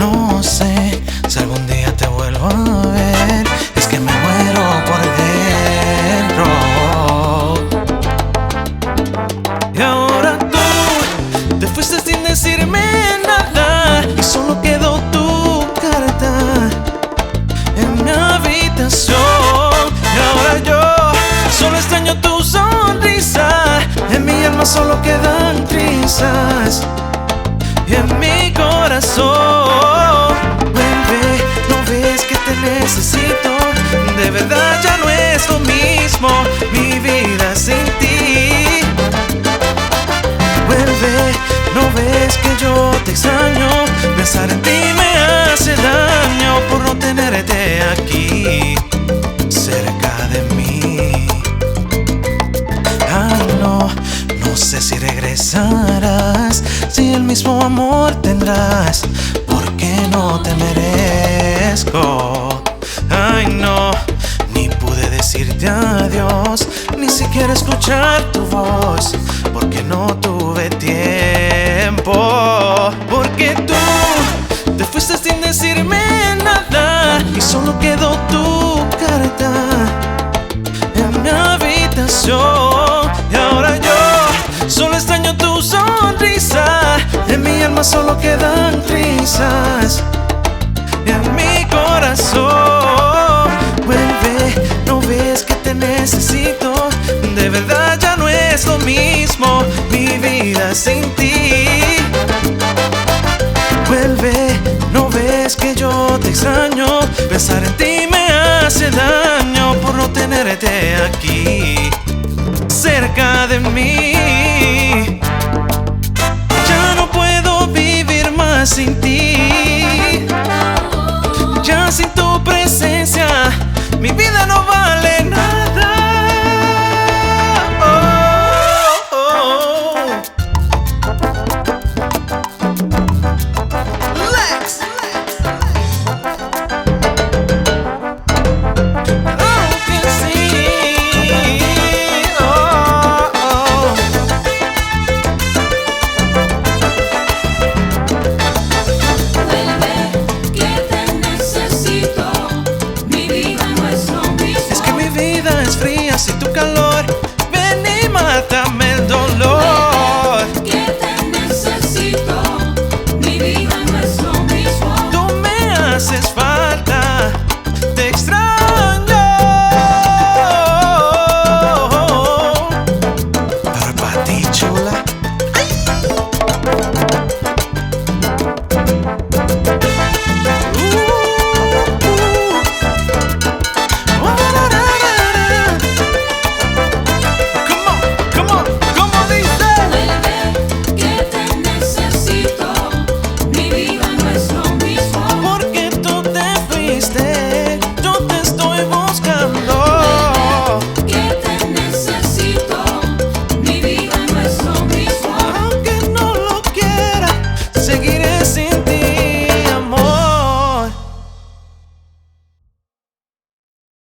No sé si algún día te vuelvo a ver. Es que me muero por dentro. Y ahora tú te fuiste sin decirme nada, y solo quedó tu carta en mi habitación. Y ahora yo solo extraño tu sonrisa. En mi alma solo quedan trizas y en mi corazón. Vuelve, no ves que te necesito. De verdad ya no es lo mismo mi vida sin ti. Vuelve, no ves que yo te extraño. Pensar en ti me hace daño por no tenerte aquí cerca de mí. Ay no, no sé si regresarás, si el mismo amor tendrás, porque no te merezco. Ay no, ni pude decirte adiós, ni siquiera escuchar tu voz, porque no tuve tiempo. Porque tú te fuiste sin decirme nada, y solo quedó tu carta en mi habitación. Y ahora yo solo extraño tu sonrisa. En mi alma solo quedan trizas y en mi corazón. Vuelve, no ves que te necesito. De verdad ya no es lo mismo mi vida sin ti. Vuelve, no ves que yo te extraño. Pensar en ti me hace daño por no tenerte aquí cerca de mí. Ya no puedo vivir más sin ti.